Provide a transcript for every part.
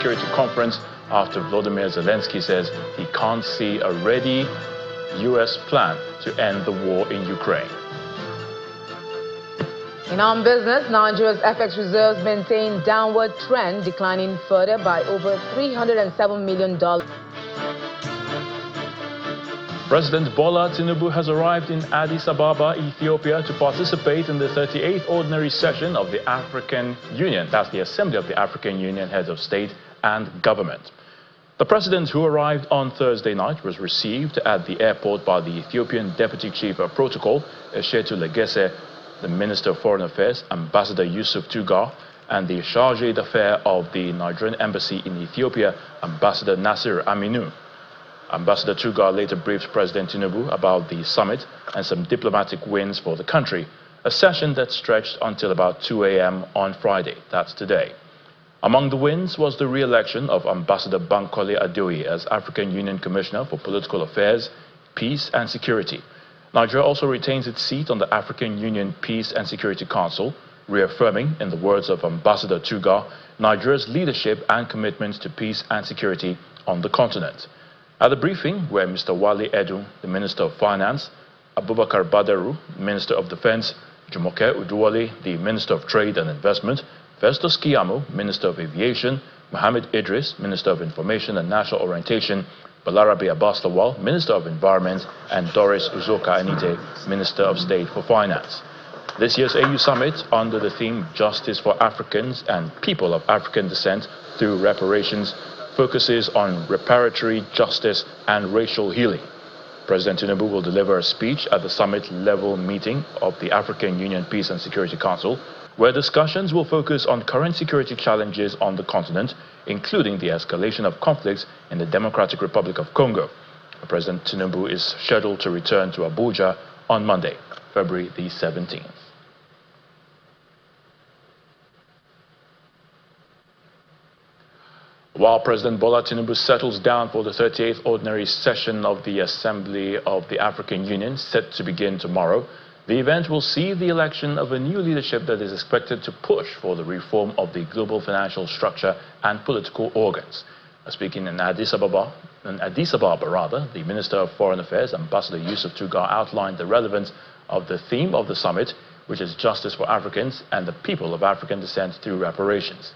Security Conference after Volodymyr Zelensky says he can't see a ready U.S. plan to end the war in Ukraine. In armed business, Nigeria's FX reserves maintain downward trend, declining further by over $307 million. President Bola Tinubu has arrived in Addis Ababa, Ethiopia, to participate in the 38th Ordinary Session of the African Union. That's the Assembly of the African Union Heads of State and Government. The president, who arrived on Thursday night, was received at the airport by the Ethiopian Deputy Chief of Protocol, Eshetu Legese, the Minister of Foreign Affairs, Ambassador Yusuf Tugar, and the Chargé d'Affaires of the Nigerian Embassy in Ethiopia, Ambassador Nasir Aminu. Ambassador Tugar later briefed President Tinubu about the summit and some diplomatic wins for the country, a session that stretched until about 2 a.m. on Friday, that's today. Among the wins was the re-election of Ambassador Bankole Adeoye as African Union Commissioner for Political Affairs, Peace and Security. Nigeria also retains its seat on the African Union Peace and Security Council, reaffirming, in the words of Ambassador Tugar, Nigeria's leadership and commitment to peace and security on the continent. At the briefing, where Mr. Wale Edun, the Minister of Finance, Abubakar Badaru, Minister of Defense, Jumoke Uduwale, the Minister of Trade and Investment, Festus Keyamo, Minister of Aviation, Mohammed Idris, Minister of Information and National Orientation, Balarabe Abbas Lawal, Minister of Environment, and Doris Uzoka Anite, Minister of State for Finance. This year's AU Summit, under the theme Justice for Africans and People of African Descent Through Reparations, focuses on reparatory justice and racial healing. President Tinubu will deliver a speech at the summit-level meeting of the African Union Peace and Security Council, where discussions will focus on current security challenges on the continent, including the escalation of conflicts in the Democratic Republic of Congo. President Tinubu is scheduled to return to Abuja on Monday, February the 17th. While President Bola Tinubu settles down for the 38th Ordinary Session of the Assembly of the African Union, set to begin tomorrow, the event will see the election of a new leadership that is expected to push for the reform of the global financial structure and political organs. Speaking in Addis Ababa, the Minister of Foreign Affairs, Ambassador Yusuf Tugar, outlined the relevance of the theme of the summit, which is justice for Africans and the people of African descent through reparations.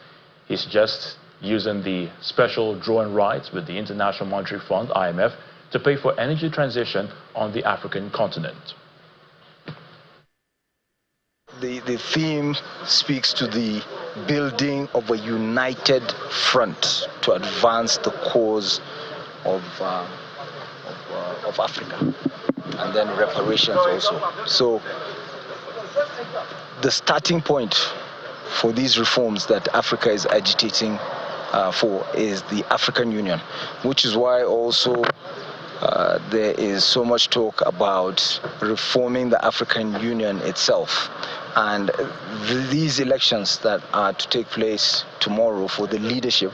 He suggests using the special drawing rights with the International Monetary Fund, IMF, to pay for energy transition on the African continent. The theme speaks to the building of a united front to advance the cause of Africa, and then reparations also. So the starting point for these reforms that Africa is agitating for is the African Union, which is why also there is so much talk about reforming the African Union itself. And these elections that are to take place tomorrow for the leadership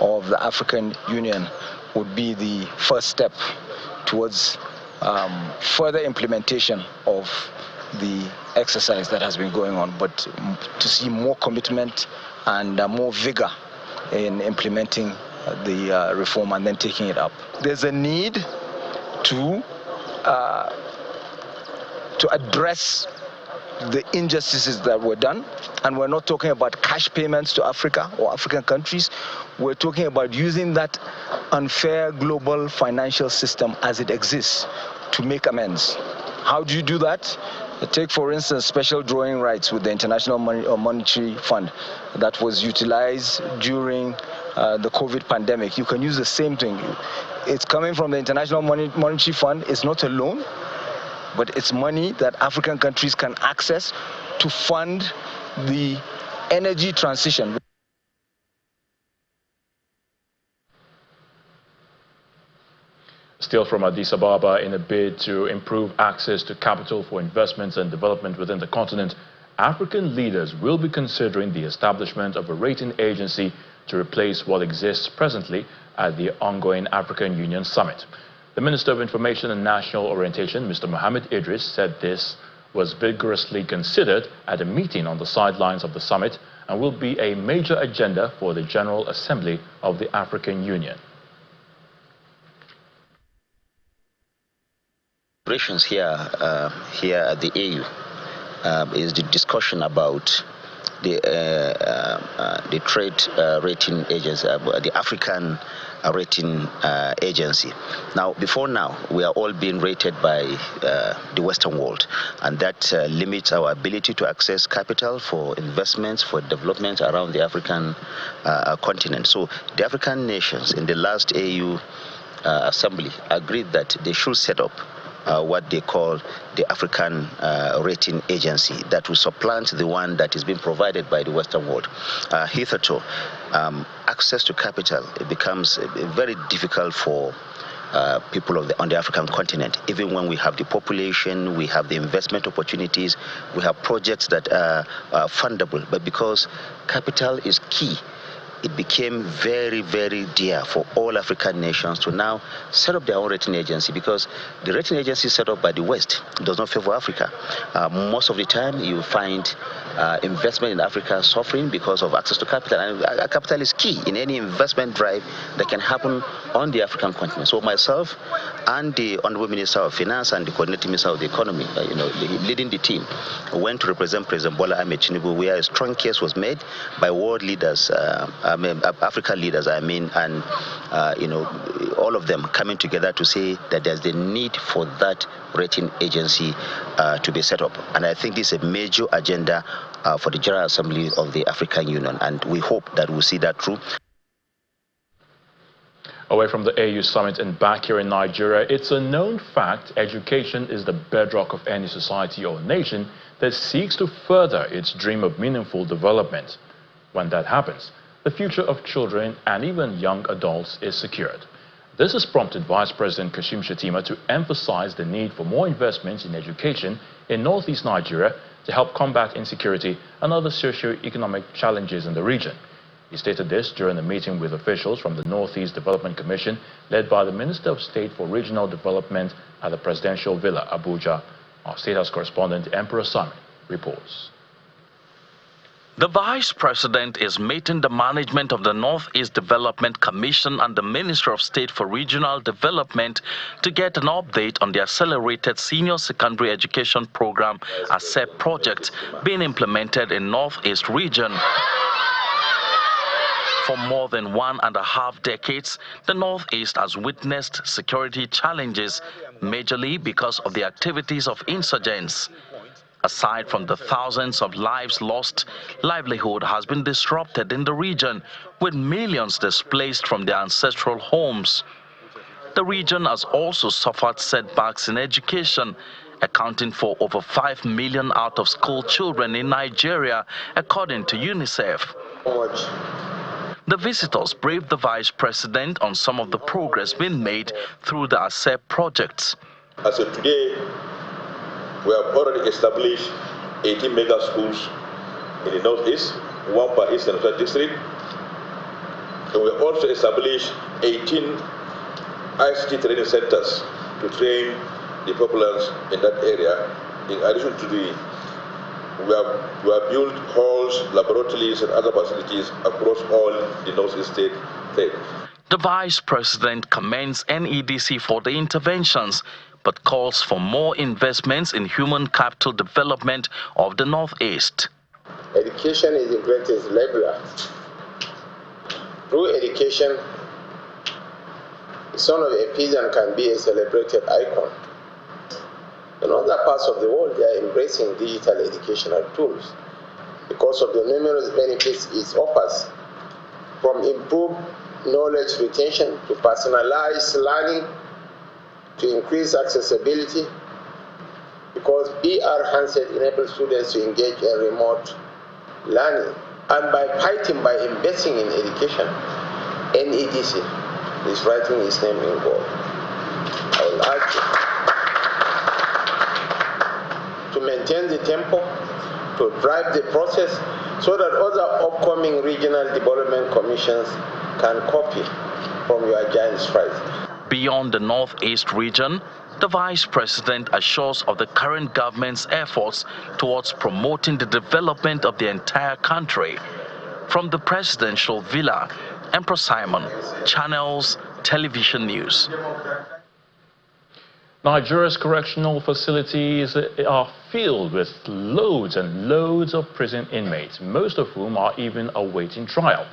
of the African Union would be the first step towards further implementation of the exercise that has been going on, but to see more commitment and more vigor in implementing the reform and then taking it up. There's a need to address the injustices that were done, and we're not talking about cash payments to Africa or African countries. We're talking about using that unfair global financial system as it exists to make amends. How do you do that? Take, for instance, special drawing rights with the International Monetary Fund that was utilized during the COVID pandemic. You can use the same thing. It's coming from the International Monetary Fund. It's not a loan, but it's money that African countries can access to fund the energy transition. Still from Addis Ababa, in a bid to improve access to capital for investments and development within the continent, African leaders will be considering the establishment of a rating agency to replace what exists presently at the ongoing African Union Summit. The Minister of Information and National Orientation, Mr. Mohammed Idris, said this was vigorously considered at a meeting on the sidelines of the summit and will be a major agenda for the General Assembly of the African Union. Operations here at the AU is the discussion about the trade rating agency, the African rating agency. Now, before now, we are all being rated by the Western world, and that limits our ability to access capital for investments, for development around the African continent. So the African nations in the last AU assembly agreed that they should set up what they call the African rating agency that will supplant the one that is being provided by the Western world. Hitherto, access to capital becomes very difficult for people on the African continent. Even when we have the population, we have the investment opportunities, we have projects that are fundable, but because capital is key, it became very, very dear for all African nations to now set up their own rating agency, because the rating agency set up by the West does not favor Africa. Most of the time, you find investment in Africa suffering because of access to capital. And capital is key in any investment drive that can happen on the African continent. So myself and the Honorable Minister of Finance and the Coordinating Minister of the Economy, leading the team, went to represent President Bola Ahmed Tinubu, where a strong case was made by world leaders, African leaders, and all of them coming together to say that there's the need for that rating agency to be set up. And I think this is a major agenda for the General Assembly of the African Union, and we hope that we'll see that through. Away from the AU summit and back here in Nigeria, it's a known fact education is the bedrock of any society or nation that seeks to further its dream of meaningful development. When that happens, the future of children and even young adults is secured. This has prompted Vice President Kashim Shettima to emphasize the need for more investments in education in northeast Nigeria to help combat insecurity and other socio-economic challenges in the region. He stated this during a meeting with officials from the Northeast Development Commission led by the Minister of State for Regional Development at the Presidential Villa, Abuja. Our State House correspondent, Emperor Sami, reports. The Vice President is meeting the management of the Northeast Development Commission and the Minister of State for Regional Development to get an update on the Accelerated Senior Secondary Education Program ASEP project being implemented in Northeast region. For more than 1.5 decades, the Northeast has witnessed security challenges, majorly because of the activities of insurgents. Aside from the thousands of lives lost, livelihood has been disrupted in the region, with millions displaced from their ancestral homes. The region has also suffered setbacks in education, accounting for over 5 million out-of-school children in Nigeria, according to UNICEF. The visitors briefed the Vice President on some of the progress being made through the ASEP projects. As of today, we have already established 18 mega schools in the Northeast, one per East and West district. And we also established 18 ICT training centers to train the populace in that area. In addition to we have built halls, laboratories, and other facilities across all the Northeast state. The Vice President commends NEDC for the interventions, but calls for more investments in human capital development of the Northeast. Education is the greatest leveler. Through education, the son of a peasant can be a celebrated icon. In other parts of the world, they are embracing digital educational tools because of the numerous benefits it offers, from improved knowledge retention to personalized learning to increase accessibility, because BR handset enables students to engage in remote learning. And by investing in education, NEDC is writing its name in gold. I would like to maintain the tempo, to drive the process so that other upcoming regional development commissions can copy from your giant strides. Beyond the Northeast region, the Vice President assures of the current government's efforts towards promoting the development of the entire country. From the presidential villa, Emperor Simon channels television news. Nigeria's correctional facilities are filled with loads and loads of prison inmates, most of whom are even awaiting trial.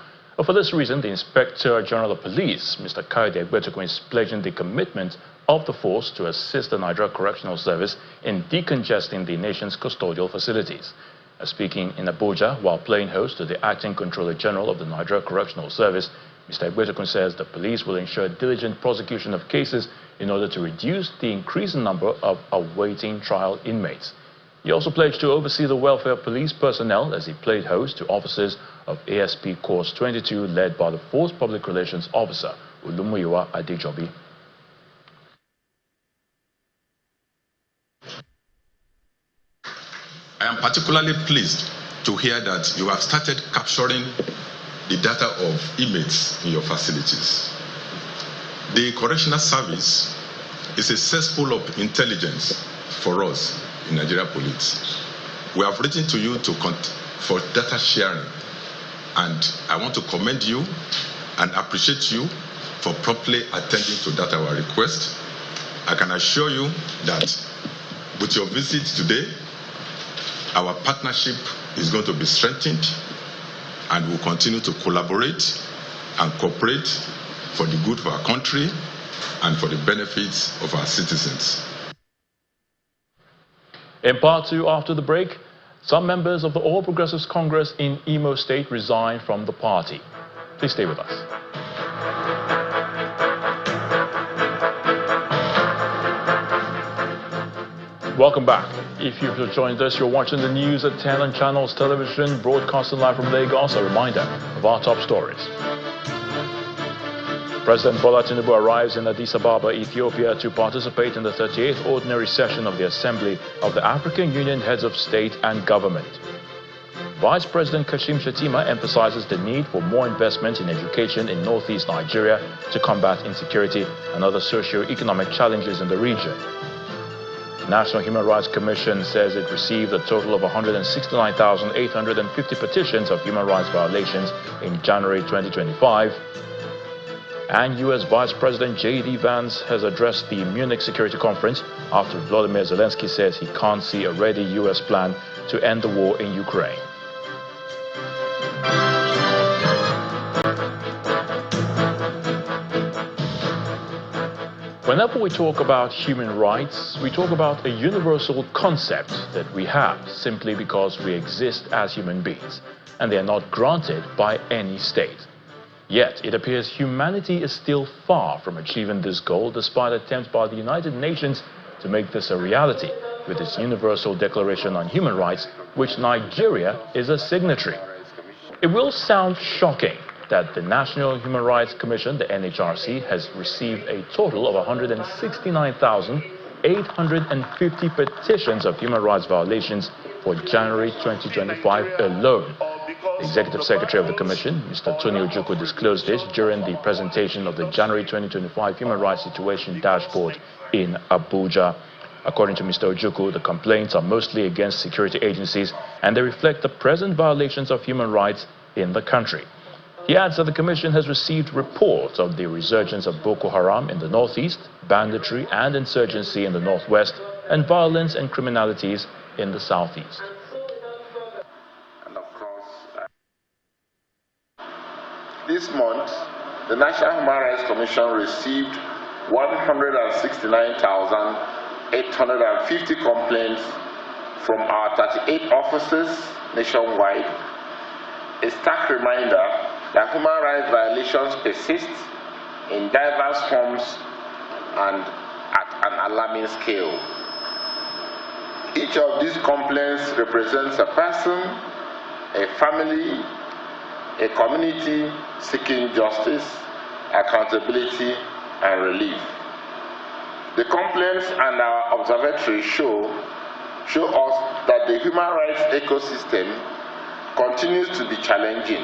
For this reason, the Inspector General of Police, Mr. Kayode Egbetukun, is pledging the commitment of the force to assist the Nigeria Correctional Service in decongesting the nation's custodial facilities. Speaking in Abuja while playing host to the Acting Controller General of the Nigeria Correctional Service, Mr. Egbetukun says the police will ensure diligent prosecution of cases in order to reduce the increasing number of awaiting trial inmates. He also pledged to oversee the welfare of police personnel as he played host to officers of ASP Course 22 led by the Force Public Relations Officer, Olumuyiwa Adejobi. I am particularly pleased to hear that you have started capturing the data of inmates in your facilities. The Correctional Service is a cesspool of intelligence for us in Nigeria Police. We have written to you for data sharing, and I want to commend you and appreciate you for promptly attending to that our request. I can assure you that with your visit today, our partnership is going to be strengthened, and we'll continue to collaborate and cooperate for the good of our country and for the benefits of our citizens. In part two, after the break, some members of the All Progressives Congress in Imo State resigned from the party. Please stay with us. Welcome back. If you've just joined us, you're watching the news at 10 on Channels Television, broadcasting live from Lagos. A reminder of our top stories. President Bola Tinubu arrives in Addis Ababa, Ethiopia, to participate in the 38th Ordinary Session of the Assembly of the African Union Heads of State and Government. Vice President Kashim Shettima emphasizes the need for more investment in education in northeast Nigeria to combat insecurity and other socio-economic challenges in the region. The National Human Rights Commission says it received a total of 169,850 petitions of human rights violations in January 2025. And U.S. Vice President J.D. Vance has addressed the Munich Security Conference after Volodymyr Zelensky says he can't see a ready U.S. plan to end the war in Ukraine. Whenever we talk about human rights, we talk about a universal concept that we have simply because we exist as human beings, and they are not granted by any state. Yet, it appears humanity is still far from achieving this goal despite attempts by the United Nations to make this a reality with its Universal Declaration on Human Rights, which Nigeria is a signatory. It will sound shocking that the National Human Rights Commission, the NHRC, has received a total of 169,850 petitions of human rights violations for January 2025 alone. The Executive Secretary of the Commission, Mr. Tony Ojukwu, disclosed this during the presentation of the January 2025 Human Rights Situation Dashboard in Abuja. According to Mr. Ojukwu, the complaints are mostly against security agencies and they reflect the present violations of human rights in the country. He adds that the Commission has received reports of the resurgence of Boko Haram in the northeast, banditry and insurgency in the northwest, and violence and criminalities in the southeast. This month, the National Human Rights Commission received 169,850 complaints from our 38 offices nationwide, a stark reminder that human rights violations persist in diverse forms and at an alarming scale. Each of these complaints represents a person, a family, a community seeking justice, accountability, and relief. The complaints and our observatory show us that the human rights ecosystem continues to be challenging.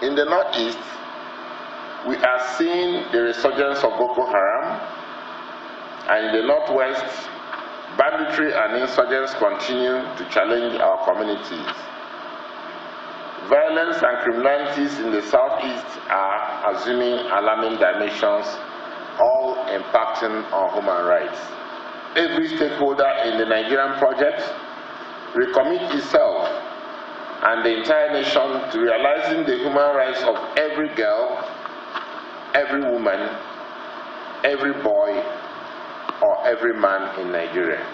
In the northeast, we are seeing the resurgence of Boko Haram, and in the northwest, banditry and insurgents continue to challenge our communities. Violence and criminalities in the southeast are assuming alarming dimensions, all impacting on human rights. Every stakeholder in the Nigerian project recommit itself and the entire nation to realizing the human rights of every girl, every woman, every boy, or every man in Nigeria.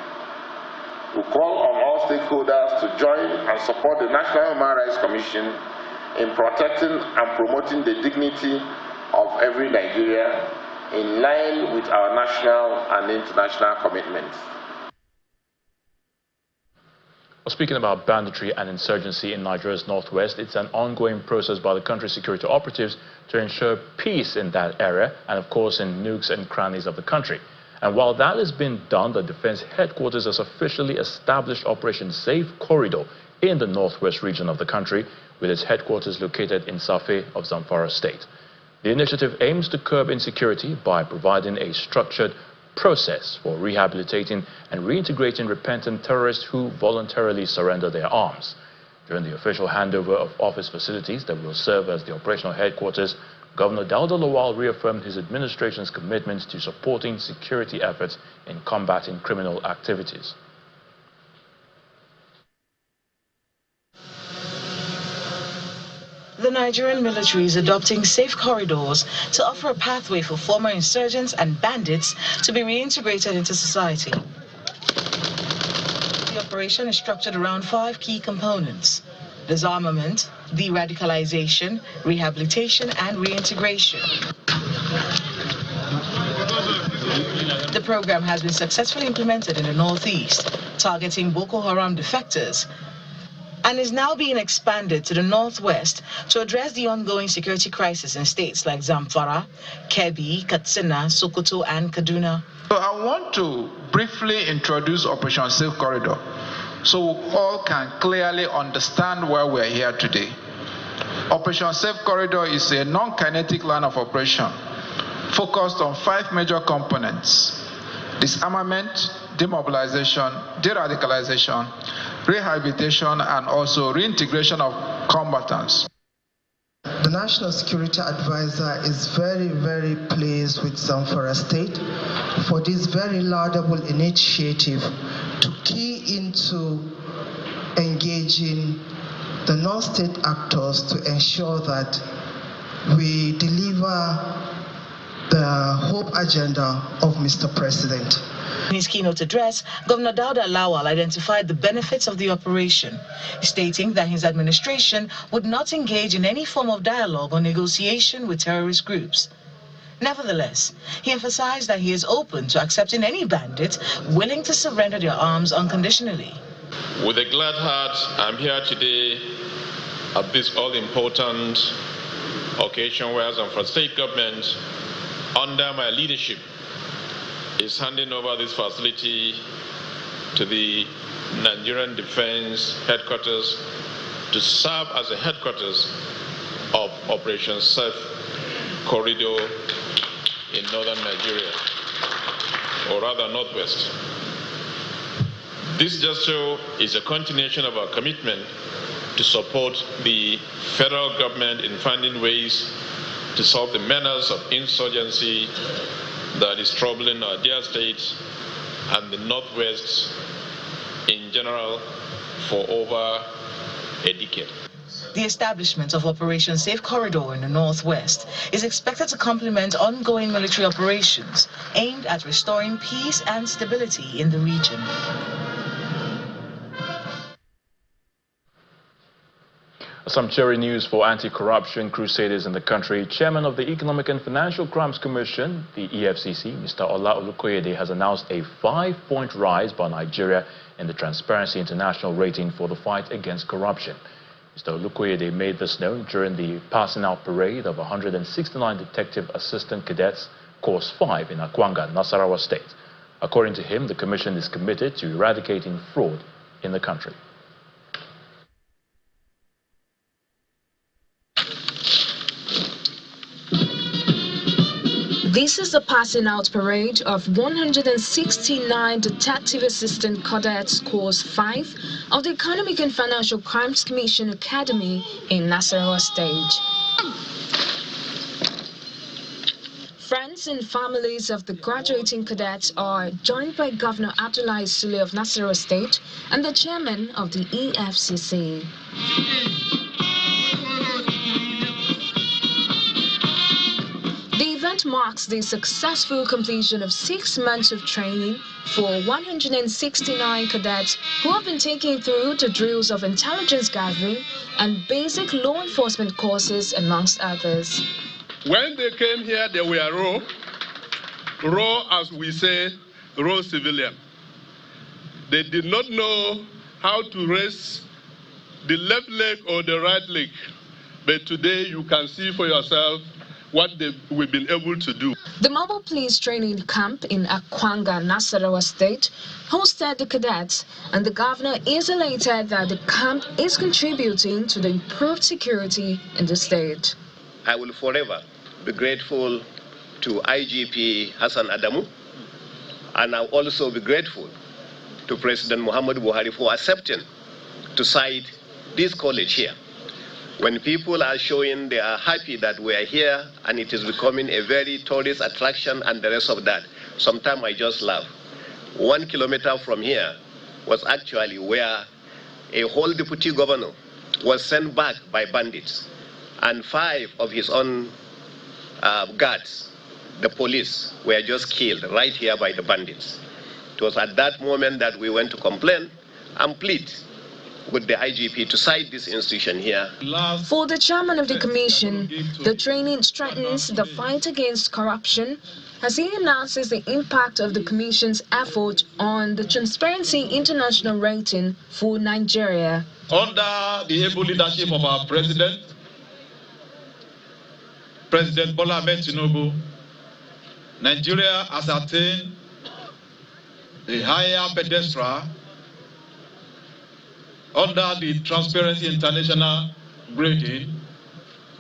We call on all stakeholders to join and support the National Human Rights Commission in protecting and promoting the dignity of every Nigerian in line with our national and international commitments. Well, speaking about banditry and insurgency in Nigeria's northwest, it's an ongoing process by the country's security operatives to ensure peace in that area and, of course, in nooks and crannies of the country. And while that is being done, the Defense Headquarters has officially established Operation Safe Corridor in the northwest region of the country, with its headquarters located in Safe of Zamfara State. The initiative aims to curb insecurity by providing a structured process for rehabilitating and reintegrating repentant terrorists who voluntarily surrender their arms. During the official handover of office facilities that will serve as the operational headquarters, Governor Dauda Lawal reaffirmed his administration's commitment to supporting security efforts in combating criminal activities. The Nigerian military is adopting safe corridors to offer a pathway for former insurgents and bandits to be reintegrated into society. The operation is structured around 5 key components: disarmament, de-radicalization, rehabilitation, and reintegration. The program has been successfully implemented in the northeast, targeting Boko Haram defectors, and is now being expanded to the northwest to address the ongoing security crisis in states like Zamfara, Kebbi, Katsina, Sokoto, and Kaduna. So I want to briefly introduce Operation Safe Corridor so all can clearly understand why we are here today. Operation Safe Corridor is a non-kinetic line of operation focused on 5 major components: disarmament, demobilization, de-radicalization, rehabilitation, and also reintegration of combatants. The National Security Advisor is very, very pleased with Zamfara State for this very laudable initiative to key into engaging the non-state actors to ensure that we deliver the hope agenda of Mr. President. In his keynote address, Governor Dauda Lawal identified the benefits of the operation, stating that his administration would not engage in any form of dialogue or negotiation with terrorist groups. Nevertheless, he emphasized that he is open to accepting any bandit willing to surrender their arms unconditionally. With a glad heart, I'm here today at this all-important occasion where Zamfara State Government, under my leadership, is handing over this facility to the Nigerian Defense Headquarters to serve as a headquarters of Operation Safe Corridor in northern Nigeria, or rather northwest. This gesture is a continuation of our commitment to support the federal government in finding ways to solve the menace of insurgency that is troubling our dear state and the Northwest in general for over a decade. The establishment of Operation Safe Corridor in the Northwest is expected to complement ongoing military operations aimed at restoring peace and stability in the region. Some cheery news for anti-corruption crusaders in the country. Chairman of the Economic and Financial Crimes Commission, the EFCC, Mr. Ola Olukoyede, has announced a 5-point rise by Nigeria in the Transparency International rating for the fight against corruption. Mr. Olukoyede made this known during the passing out parade of 169 detective assistant cadets, Course 5 in Akwanga, Nasarawa State. According to him, the commission is committed to eradicating fraud in the country. This is the passing out parade of 169 Detective Assistant Cadets Course 5 of the Economic and Financial Crimes Commission Academy in Nasarawa State. Friends and families of the graduating cadets are joined by Governor Abdullahi Sule of Nasarawa State and the chairman of the EFCC. The event marks the successful completion of 6 months of training for 169 cadets who have been taken through the drills of intelligence gathering and basic law enforcement courses, amongst others. When they came here, they were raw as we say, raw civilian. They did not know how to raise the left leg or the right leg. But today you can see for yourself what we've been able to do. The mobile police training camp in Akwanga, Nasarawa State, hosted the cadets, and the governor is elated that the camp is contributing to the improved security in the state. I will forever be grateful to IGP Hassan Adamu, and I'll also be grateful to President Muhammad Buhari for accepting to site this college here. When people are showing they are happy that we are here and it is becoming a very tourist attraction and the rest of that, sometimes I just laugh. 1 kilometer from here was actually where a whole deputy governor was sent back by bandits, and 5 of his own guards, the police, were just killed right here by the bandits. It was at that moment that we went to complain and plead with the IGP to cite this institution here. For the chairman of the commission, the training strengthens the fight against corruption as he announces the impact of the commission's effort on the Transparency International rating for Nigeria. Under the able leadership of our President Bola Ahmed Tinubu, Nigeria has attained a higher pedestal under the Transparency International grading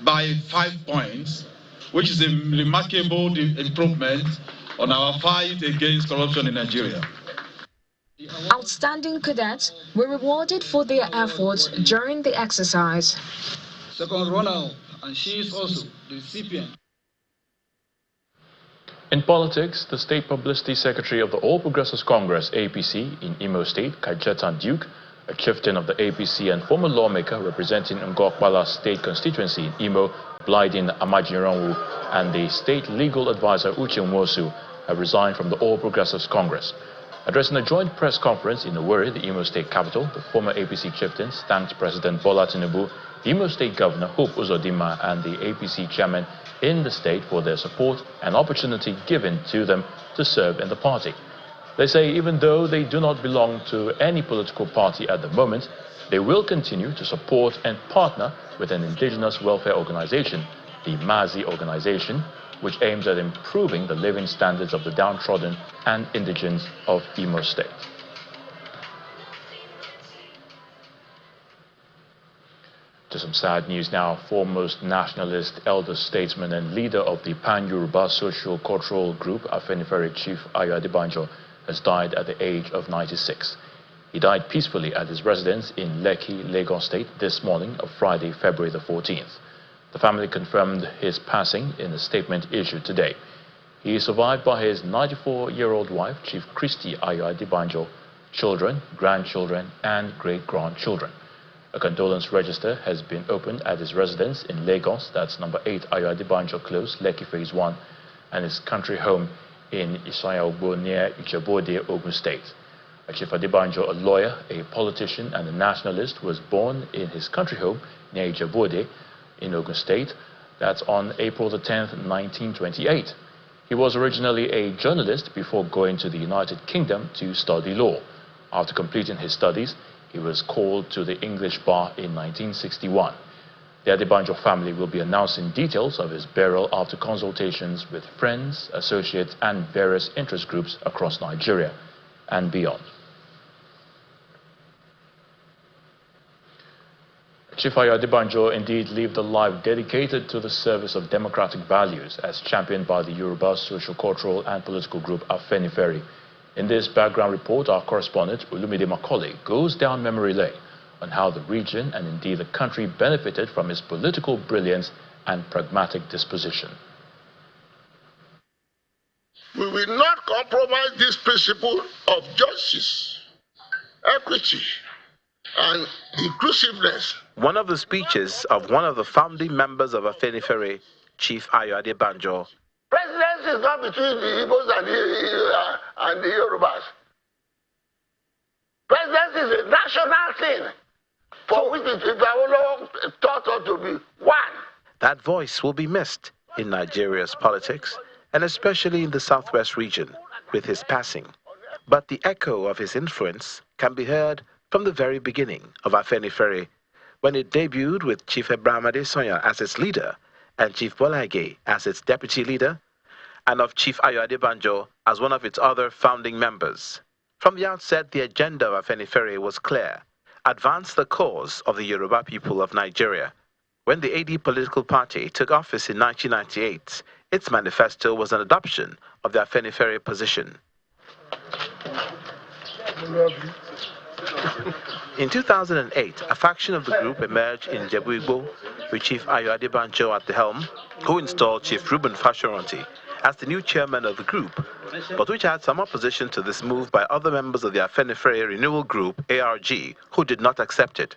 by 5 points, which is a remarkable improvement on our fight against corruption in Nigeria. Outstanding cadets were rewarded for their efforts during the exercise. Second runner, and she is also the recipient. In politics, the State Publicity Secretary of the All Progressives Congress, APC, in Imo State, Kajetan Duke, a chieftain of the APC and former lawmaker representing Ngokpala State constituency in Imo, Blyden Amajiranwu, and the state legal advisor Uche Nwosu have resigned from the All Progressives Congress. Addressing a joint press conference in Owerri, the Imo State capital, the former APC chieftains thanked President Bola Tinubu, Imo State Governor Hope Uzodinma, and the APC chairman in the state for their support and opportunity given to them to serve in the party. They say even though they do not belong to any political party at the moment, they will continue to support and partner with an indigenous welfare organization, the Mazi organization, which aims at improving the living standards of the downtrodden and indigents of Imo State. To some sad news now. Foremost nationalist, elder statesman and leader of the Pan-Yoruba Socio-Cultural Group, Afenifere Chief Ayo Adebanjo, has died at the age of 96. He died peacefully at his residence in Lekki, Lagos State this morning of Friday, February the 14th. The family confirmed his passing in a statement issued today. He is survived by his 94-year-old wife, Chief Christy Ayo Adebanjo, children, grandchildren, and great-grandchildren. A condolence register has been opened at his residence in Lagos, that's number 8 Ayo Adebanjo Close, Lekki Phase 1, and his country home in Isayagbo near Ijebode, Ogun State. Chief Adebanjo, a lawyer, a politician, and a nationalist, was born in his country home near Ijebode in Ogun State. That's on April the 10th, 1928. He was originally a journalist before going to the United Kingdom to study law. After completing his studies, he was called to the English bar in 1961. The Adebanjo family will be announcing details of his burial after consultations with friends, associates, and various interest groups across Nigeria and beyond. Chief Ayo Adebanjo indeed lived a life dedicated to the service of democratic values as championed by the Yoruba social, cultural and political group Afenifere. In this background report, our correspondent Olumide Macaulay goes down memory lane on how the region and indeed the country benefited from his political brilliance and pragmatic disposition. We will not compromise this principle of justice, equity, and inclusiveness. One of the speeches of one of the founding members of Afenifere, Chief Ayo Adebanjo. Presidency is not between the Igbos and the Yorubas. Presidency is a national thing for which the Awolowo taught us to be one. That voice will be missed in Nigeria's politics, and especially in the southwest region with his passing. But the echo of his influence can be heard from the very beginning of Afenifere, when it debuted with Chief Abraham Adesanya as its leader and Chief Bola Ige as its deputy leader, and of Chief Ayo Adebanjo as one of its other founding members. From the outset, the agenda of Afenifere was clear: advance the cause of the Yoruba people of Nigeria. When the AD political party took office in 1998, its manifesto was an adoption of the Afenifere position. In 2008, a faction of the group emerged in Ijebu-Igbo with Chief Ayo Adebanjo at the helm, who installed Chief Reuben Fashoranti as the new chairman of the group, but which had some opposition to this move by other members of the Afenifere Renewal Group, ARG, who did not accept it.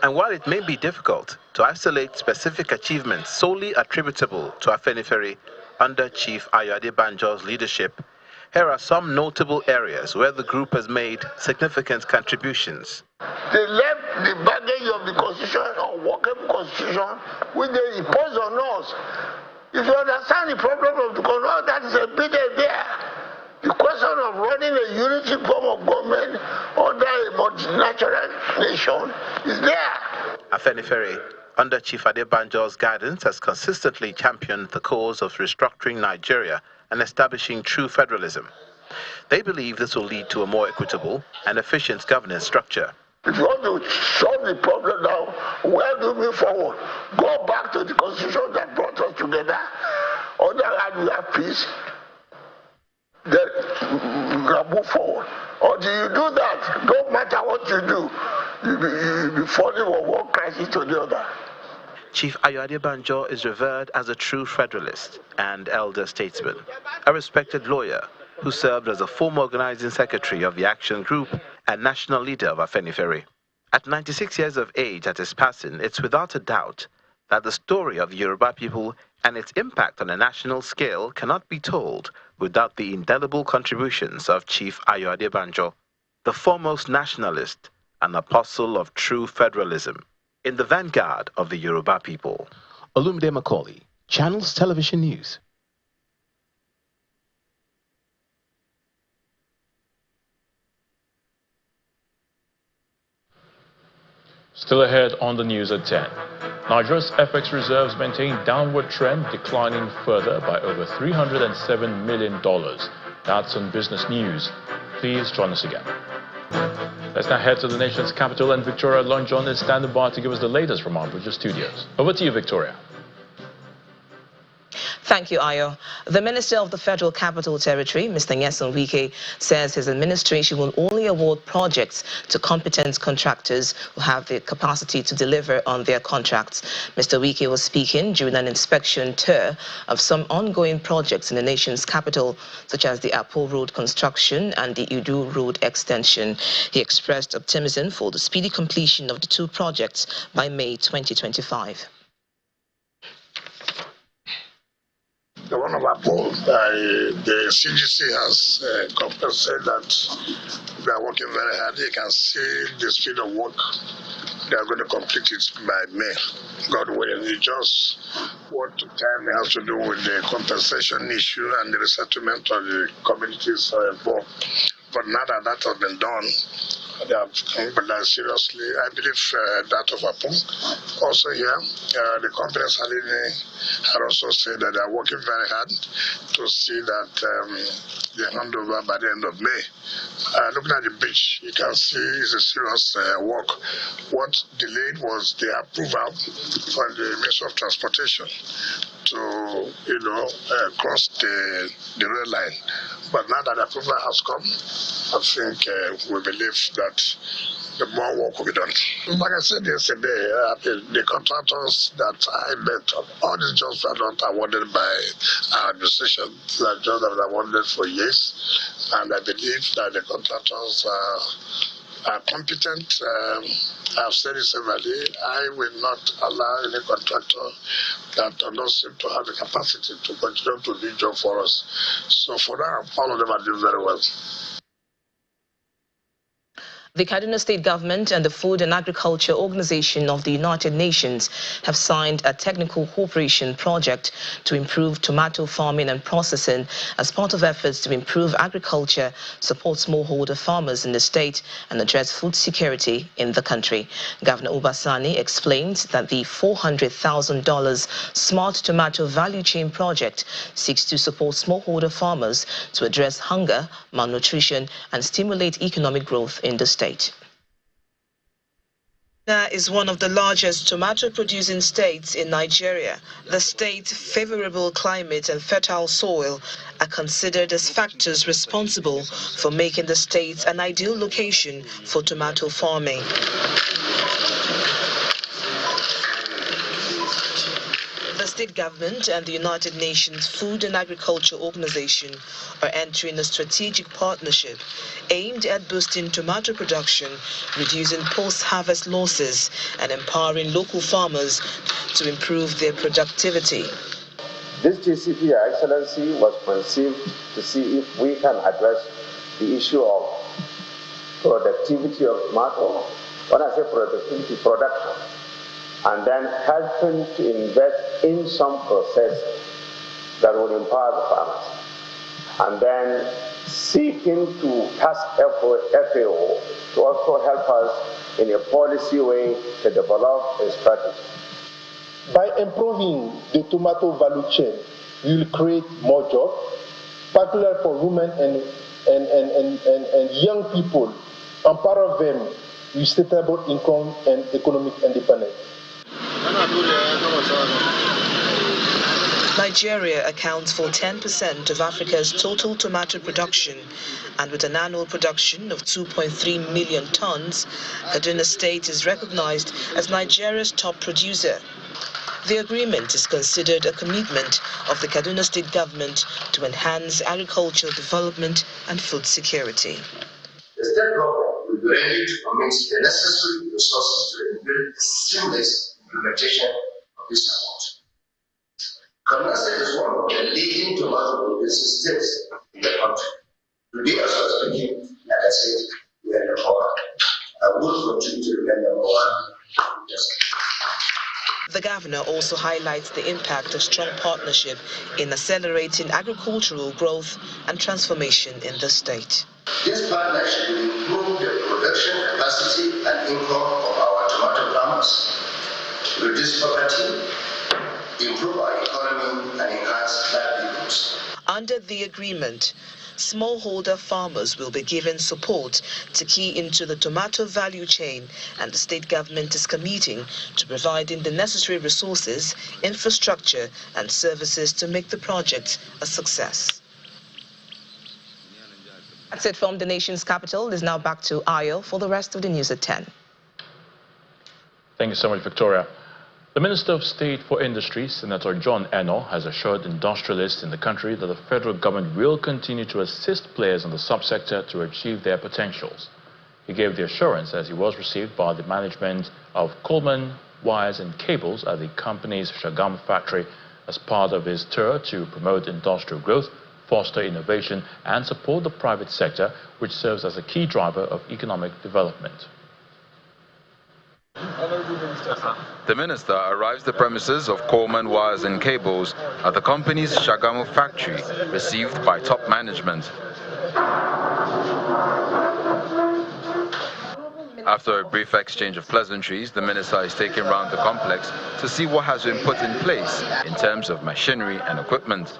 And while it may be difficult to isolate specific achievements solely attributable to Afenifere under Chief Ayo Adebanjo's leadership, here are some notable areas where the group has made significant contributions. They left the baggage of the constitution, unworkable constitution, which they imposed on us. If you understand the problem of the constitution, that is embedded there. The question of running a unity form of government under a multinational nation is there. Afenifere, under Chief Adebanjo's guidance, has consistently championed the cause of restructuring Nigeria and establishing true federalism. They believe this will lead to a more equitable and efficient governance structure. If you want to solve the problem now, where do we move forward? Go back to the constitution that brought us together. On the other hand, we have peace. Then we can move forward. Until you do that, no matter what you do, you'll be falling from one crisis to the other. Chief Ayo Adebanjo is revered as a true federalist and elder statesman, a respected lawyer who served as a former organizing secretary of the Action Group and national leader of Afenifere. At 96 years of age at his passing, it's without a doubt that the story of the Yoruba people and its impact on a national scale cannot be told without the indelible contributions of Chief Ayo Adebanjo, the foremost nationalist and apostle of true federalism, in the vanguard of the Yoruba people. Olumide Macaulay, Channels Television News. Still ahead on the news at 10. Nigeria's FX reserves maintain downward trend, declining further by over $307 million. That's on Business News. Please join us again. Let's now head to the nation's capital, and Victoria Lonjon is standing by to give us the latest from our Abuja studios. Over to you, Victoria. Thank you, Ayo. The Minister of the Federal Capital Territory, Mr. Nyesom Wike, says his administration will only award projects to competent contractors who have the capacity to deliver on their contracts. Mr. Wike was speaking during an inspection tour of some ongoing projects in the nation's capital, such as the Apo Road construction and the Udu Road extension. He expressed optimism for the speedy completion of the two projects by May 2025. One of our polls, the CGC has compensated that they are working very hard. You can see the speed of work. They are going to complete it by May. God willing, it's just what time it has to do with the compensation issue and the resettlement of the communities involved. But now that that has been done, They have mobilized seriously. I believe that of Apung. Also here, the company Salini had also said that they are working very hard to see that they hand over by the end of May. Looking at the beach, you can see it's a serious work. What delayed was the approval from the Ministry of Transportation to, cross the rail line. But now that the approval has come, I think we believe that the more work will be done. Like I said yesterday, the contractors that I met, all these jobs were not awarded by our administration. They are jobs that were awarded for years, and I believe that the contractors are competent. I've said it severally. I will not allow any contractor that does not seem to have the capacity to continue to do job for us. So for now, all of them are doing very well. The Kaduna State Government and the Food and Agriculture Organization of the United Nations have signed a technical cooperation project to improve tomato farming and processing as part of efforts to improve agriculture, support smallholder farmers in the state, and address food security in the country. Governor Obasani explained that the $400,000 Smart Tomato Value Chain project seeks to support smallholder farmers to address hunger, malnutrition, and stimulate economic growth in the state. Kaduna is one of the largest tomato-producing states in Nigeria. The state's favorable climate and fertile soil are considered as factors responsible for making the state an ideal location for tomato farming. The state government and the United Nations Food and Agriculture Organization are entering a strategic partnership aimed at boosting tomato production, reducing post-harvest losses, and empowering local farmers to improve their productivity. This GCP, Your Excellency, was conceived to see if we can address the issue of productivity of tomato. When I say productivity, production. And then helping to invest in some process that will empower the farmers. And then seeking to task FAO to also help us in a policy way to develop a strategy. By improving the tomato value chain, we will create more jobs, particularly for women and young people, empower them with stable income and economic independence. Nigeria accounts for 10% of Africa's total tomato production, and with an annual production of 2.3 million tons, Kaduna State is recognized as Nigeria's top producer. The agreement is considered a commitment of the Kaduna State government to enhance agricultural development and food security. The state government will be ready to commit the necessary resources to enable seamless implementation of this support. Kaduna State is one of the leading tomato producing states in the country. Today, as I was speaking, like I said, we are number one. I will continue to remain number one. The governor also highlights the impact of strong partnership in accelerating agricultural growth and transformation in the state. This partnership will improve the production capacity and income of our tomato farmers, reduce poverty, improve our economy, and enhance livelihoods. Under the agreement, smallholder farmers will be given support to key into the tomato value chain, and the state government is committing to providing the necessary resources, infrastructure, and services to make the project a success. That's it from the nation's capital. It is now back to Ayo for the rest of the news at 10. Thank you so much, Victoria. The Minister of State for Industry, Senator John Eno, has assured industrialists in the country that the federal government will continue to assist players in the subsector to achieve their potentials. He gave the assurance as he was received by the management of Coleman Wires and Cables at the company's Shagamu factory as part of his tour to promote industrial growth, foster innovation, and support the private sector, which serves as a key driver of economic development. The minister arrives at the premises of Coleman Wires and Cables at the company's Shagamu factory, received by top management. After a brief exchange of pleasantries, the minister is taken round the complex to see what has been put in place in terms of machinery and equipment.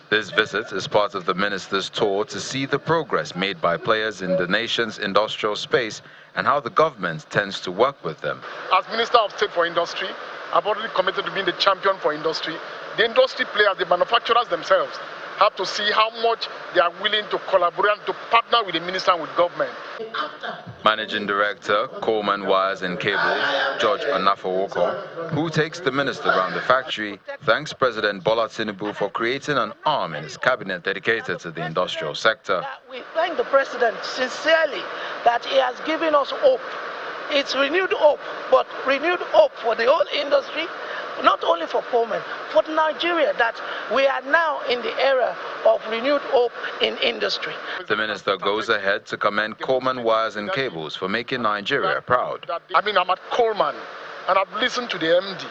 This visit is part of the minister's tour to see the progress made by players in the nation's industrial space and how the government tends to work with them. As Minister of State for Industry, I've already committed to being the champion for industry. The industry players, the manufacturers themselves, have to see how much they are willing to collaborate and to partner with the minister and with government. Managing Director, Coleman Wires and Cables, George Onafowoko, who takes the minister around the factory, thanks President Bola Tinubu for creating an arm in his cabinet dedicated to the industrial sector. We thank the president sincerely that he has given us hope. It's renewed hope, but renewed hope for the whole industry, not only for Coleman, for Nigeria, that we are now in the era of renewed hope in industry. The minister goes ahead to commend Coleman Wires and Cables for making Nigeria proud. I'm at Coleman, and I've listened to the MD.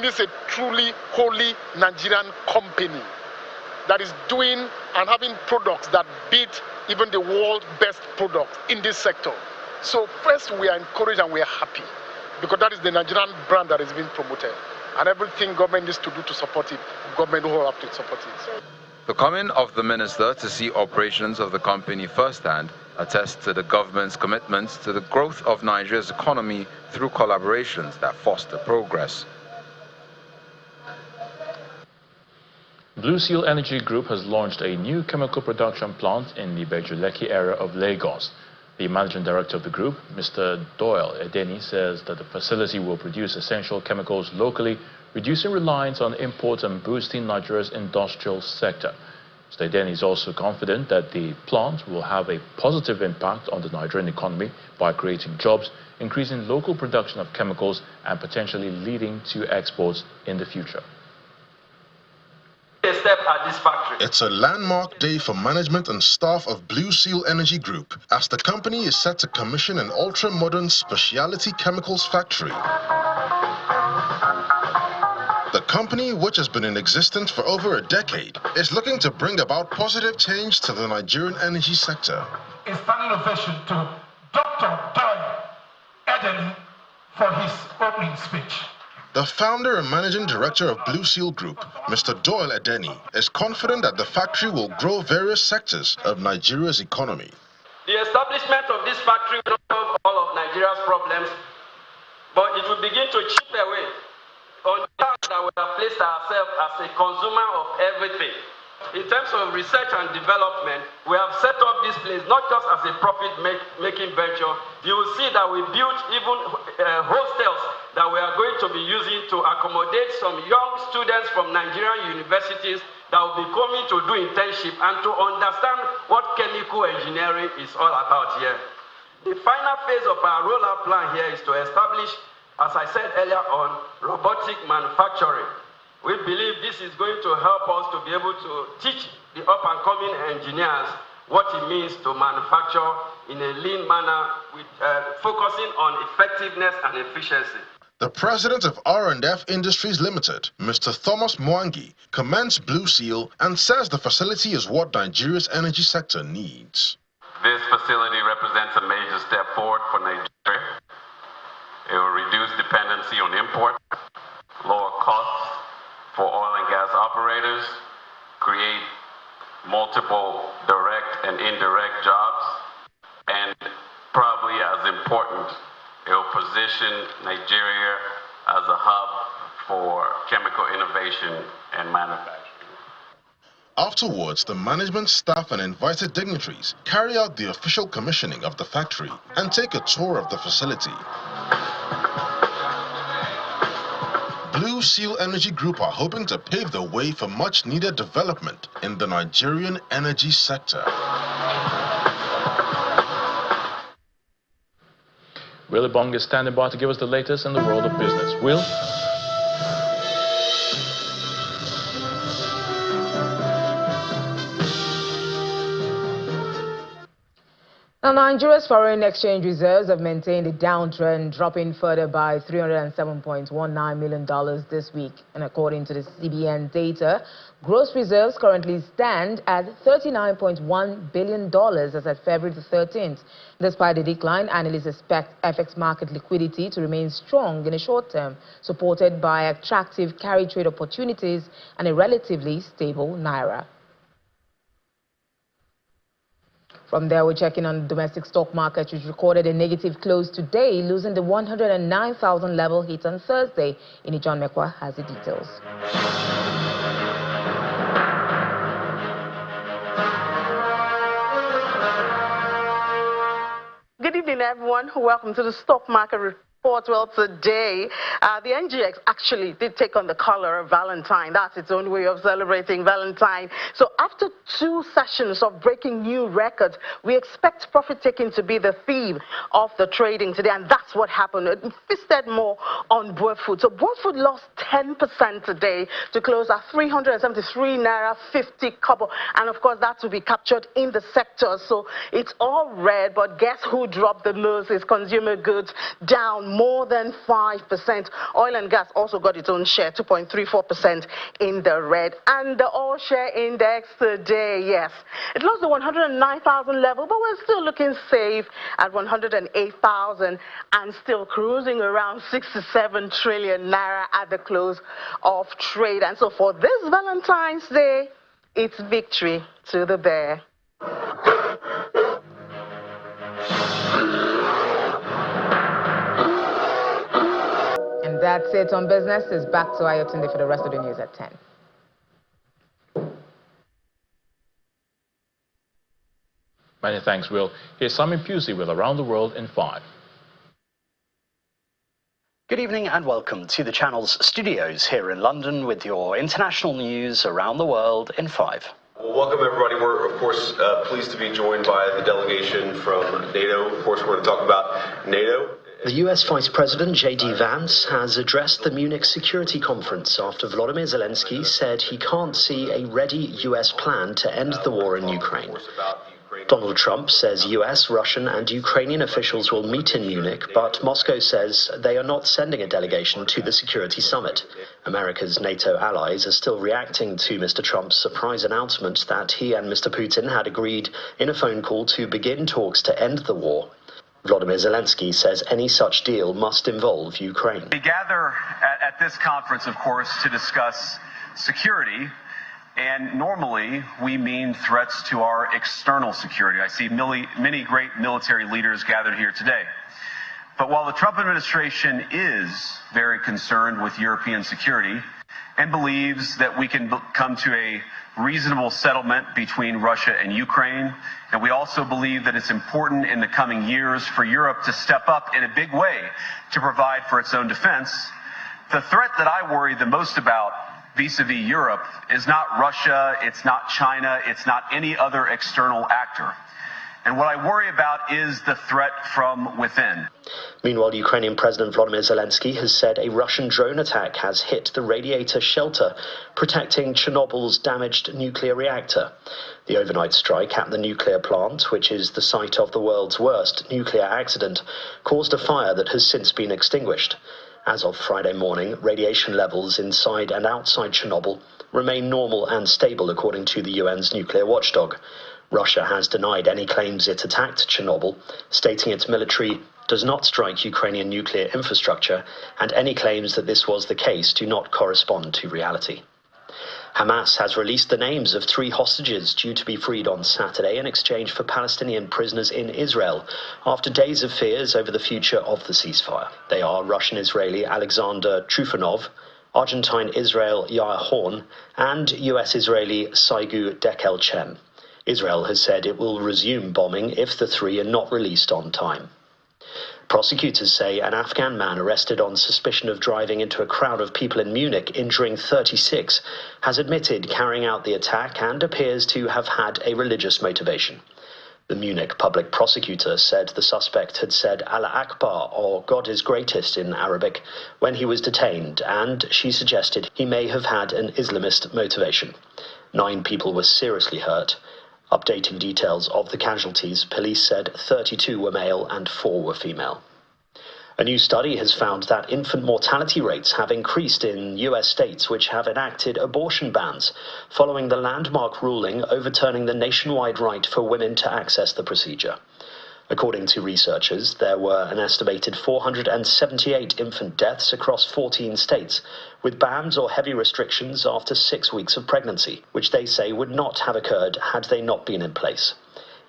It's a truly wholly Nigerian company that is doing and having products that beat even the world's best products in this sector. So first, we are encouraged and we are happy, because that is the Nigerian brand that is being promoted. And everything government needs to do to support it, government will have to support it. The coming of the minister to see operations of the company firsthand attests to the government's commitments to the growth of Nigeria's economy through collaborations that foster progress. Blue Seal Energy Group has launched a new chemical production plant in the Bejuleki area of Lagos. The managing director of the group, Mr. Doyle Edeni, says that the facility will produce essential chemicals locally, reducing reliance on imports and boosting Nigeria's industrial sector. Mr. Edeni is also confident that the plant will have a positive impact on the Nigerian economy by creating jobs, increasing local production of chemicals, and potentially leading to exports in the future. Step at this factory. It's a landmark day for management and staff of Blue Seal Energy Group, as the company is set to commission an ultra-modern specialty chemicals factory. The company, which has been in existence for over a decade, is looking to bring about positive change to the Nigerian energy sector. A standing ovation to Dr. Doyle Edeni for his opening speech. The founder and managing director of Blue Seal Group, Mr. Doyle Edeni, is confident that the factory will grow various sectors of Nigeria's economy. The establishment of this factory will not solve all of Nigeria's problems, but it will begin to chip away on the fact that we have placed ourselves as a consumer of everything. In terms of research and development, we have set up this place not just as a profit-making venture. You will see that we built even hostels that we are going to be using to accommodate some young students from Nigerian universities that will be coming to do internship and to understand what chemical engineering is all about here. The final phase of our rollout plan here is to establish, as I said earlier on, robotic manufacturing. We believe this is going to help us to be able to teach the up-and-coming engineers what it means to manufacture in a lean manner, with focusing on effectiveness and efficiency. The president of R&F Industries Limited, Mr. Thomas Mwangi, commends Blue Seal and says the facility is what Nigeria's energy sector needs. This facility represents a major step forward for Nigeria. It will reduce dependency on import, lower costs for oil and gas operators, create multiple direct and indirect jobs, and probably as important, it will position Nigeria as a hub for chemical innovation and manufacturing. Afterwards, the management staff and invited dignitaries carry out the official commissioning of the factory and take a tour of the facility. Blue Seal Energy Group are hoping to pave the way for much-needed development in the Nigerian energy sector. Willie Bong is standing by to give us the latest in the world of business. Will? Now, Nigeria's foreign exchange reserves have maintained a downtrend, dropping further by $307.19 million this week. And according to the CBN data, gross reserves currently stand at $39.1 billion as at February the 13th. Despite the decline, analysts expect FX market liquidity to remain strong in the short term, supported by attractive carry trade opportunities and a relatively stable naira. From there, we're checking on the domestic stock market, which recorded a negative close today, losing the 109,000 level hit on Thursday. John Mekwa has the details. Good evening, everyone. Welcome to the stock market report. Well, today, the NGX actually did take on the color of Valentine. That's its own way of celebrating Valentine. So after 2 sessions of breaking new records, we expect profit taking to be the theme of the trading today, and that's what happened. It feasted more on Boer Food. So Boer Food lost 10% today to close at 373 naira 50 kobo, and of course that will be captured in the sector. So it's all red, but guess who dropped the most? Is consumer goods down more than 5%. Oil and gas also got its own share, 2.34% in the red. And the all share index today, yes, it lost the 109,000 level, but we're still looking safe at 108,000 and still cruising around 67 trillion naira at the close of trade. And so for this Valentine's Day, it's victory to the bear. And that's it on business. It's back to Ayotunde for the rest of the news at 10. Many thanks, Will. Here's Simon Pusey with Around the World in 5. Good evening and welcome to the channel's studios here in London with your international news around the world in 5. Well, welcome everybody. We're, of course, pleased to be joined by the delegation from NATO. Of course, we're going to talk about NATO. The US Vice President J.D. Vance has addressed the Munich Security Conference after Volodymyr Zelensky said he can't see a ready US plan to end the war in Ukraine. Donald Trump says US, Russian and Ukrainian officials will meet in Munich, but Moscow says they are not sending a delegation to the security summit. America's NATO allies are still reacting to Mr. Trump's surprise announcement that he and Mr. Putin had agreed in a phone call to begin talks to end the war. Volodymyr Zelensky says any such deal must involve Ukraine. We gather at this conference, of course, to discuss security, and normally we mean threats to our external security. I see many great military leaders gathered here today. But while the Trump administration is very concerned with European security and believes that we can come to a reasonable settlement between Russia and Ukraine, and we also believe that it's important in the coming years for Europe to step up in a big way to provide for its own defense, the threat that I worry the most about vis-a-vis Europe is not Russia, it's not China, it's not any other external actor. And what I worry about is the threat from within. Meanwhile, Ukrainian President Volodymyr Zelensky has said a Russian drone attack has hit the radiator shelter protecting Chernobyl's damaged nuclear reactor. The overnight strike at the nuclear plant, which is the site of the world's worst nuclear accident, caused a fire that has since been extinguished. As of Friday morning, radiation levels inside and outside Chernobyl remain normal and stable according to the UN's nuclear watchdog. Russia has denied any claims it attacked Chernobyl, stating its military does not strike Ukrainian nuclear infrastructure, and any claims that this was the case do not correspond to reality. Hamas has released the names of 3 hostages due to be freed on Saturday in exchange for Palestinian prisoners in Israel, after days of fears over the future of the ceasefire. They are Russian-Israeli Alexander Trufanov, Argentine-Israel Yair Horn, and US-Israeli Saigu Dekel-Chem. Israel has said it will resume bombing if the 3 are not released on time. Prosecutors say an Afghan man arrested on suspicion of driving into a crowd of people in Munich, injuring 36, has admitted carrying out the attack and appears to have had a religious motivation. The Munich public prosecutor said the suspect had said Allah Akbar, or God is greatest in Arabic, when he was detained, and she suggested he may have had an Islamist motivation. 9 people were seriously hurt. Updating details of the casualties, police said 32 were male and 4 were female. A new study has found that infant mortality rates have increased in US states which have enacted abortion bans, following the landmark ruling overturning the nationwide right for women to access the procedure. According to researchers, there were an estimated 478 infant deaths across 14 states, with bans or heavy restrictions after 6 weeks of pregnancy, which they say would not have occurred had they not been in place.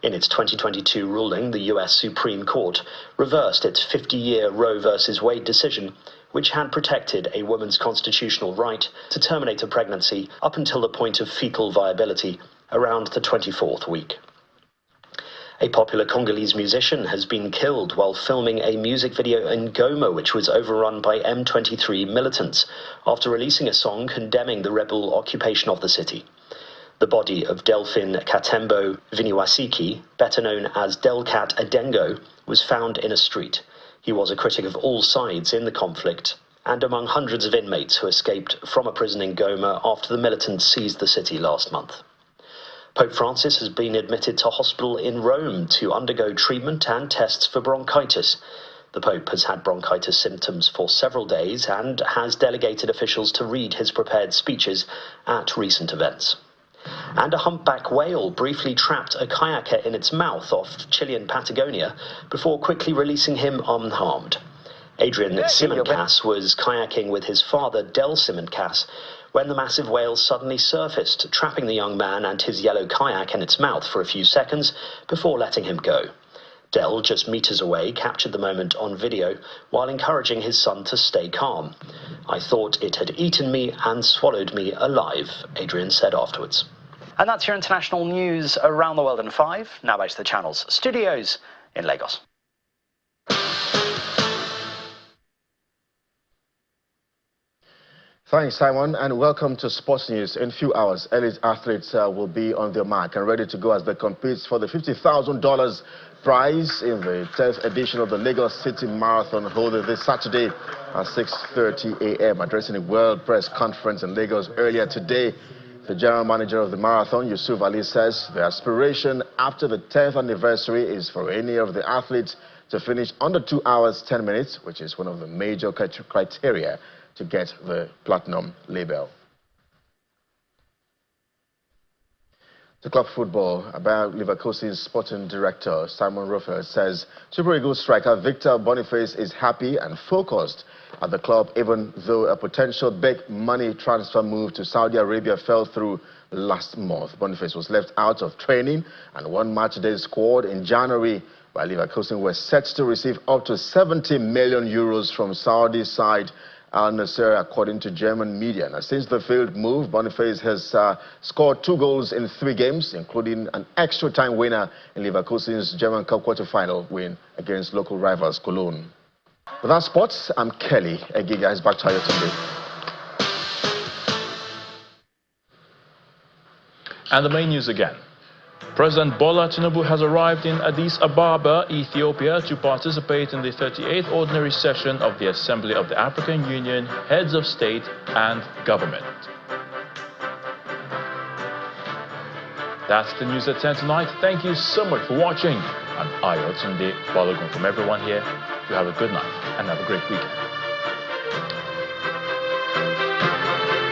In its 2022 ruling, the US Supreme Court reversed its 50-year Roe v. Wade decision, which had protected a woman's constitutional right to terminate a pregnancy up until the point of fetal viability around the 24th week. A popular Congolese musician has been killed while filming a music video in Goma, which was overrun by M23 militants, after releasing a song condemning the rebel occupation of the city. The body of Delphine Katembo Viniwasiki, better known as Delcat Adengo, was found in a street. He was a critic of all sides in the conflict, and among hundreds of inmates who escaped from a prison in Goma after the militants seized the city last month. Pope Francis has been admitted to hospital in Rome to undergo treatment and tests for bronchitis. The Pope has had bronchitis symptoms for several days and has delegated officials to read his prepared speeches at recent events. And a humpback whale briefly trapped a kayaker in its mouth off Chilean Patagonia before quickly releasing him unharmed. Adrian Simoncass was kayaking with his father, Del Simoncass, when the massive whale suddenly surfaced, trapping the young man and his yellow kayak in its mouth for a few seconds before letting him go. Del, just meters away, captured the moment on video while encouraging his son to stay calm. "I thought it had eaten me and swallowed me alive," Adrian said afterwards. And that's your international news around the world in 5. Now back to the channel's studios in Lagos. Thanks, Simon, and welcome to Sports News. In a few hours, elite athletes will be on their mark and ready to go as they compete for the $50,000 prize in the 10th edition of the Lagos City Marathon, held this Saturday at 6:30 a.m. Addressing a World Press Conference in Lagos earlier today, the general manager of the marathon, Yusuf Ali, says the aspiration after the 10th anniversary is for any of the athletes to finish under 2 hours 10 minutes, which is one of the major criteria to get the platinum label. To club football, about Leverkusen's sporting director Simon Ruffer says Super Eagles striker Victor Boniface is happy and focused at the club, even though a potential big money transfer move to Saudi Arabia fell through last month. Boniface was left out of training and one match-day squad in January, while Leverkusen were set to receive up to 70 million euros from Saudi side Al Nasser, according to German media. Now, since the failed move, Boniface has scored 2 goals in 3 games, including an extra-time winner in Leverkusen's German Cup quarter-final win against local rivals Cologne. With that sports, I'm Kelly Egiga. Is back to you today. And the main news again. President Bola Tinubu has arrived in Addis Ababa, Ethiopia, to participate in the 38th ordinary session of the Assembly of the African Union Heads of State and Government. That's the news at 10 tonight. Thank you so much for watching. I'm Ayotunde Balogun from everyone here. You have a good night and have a great weekend.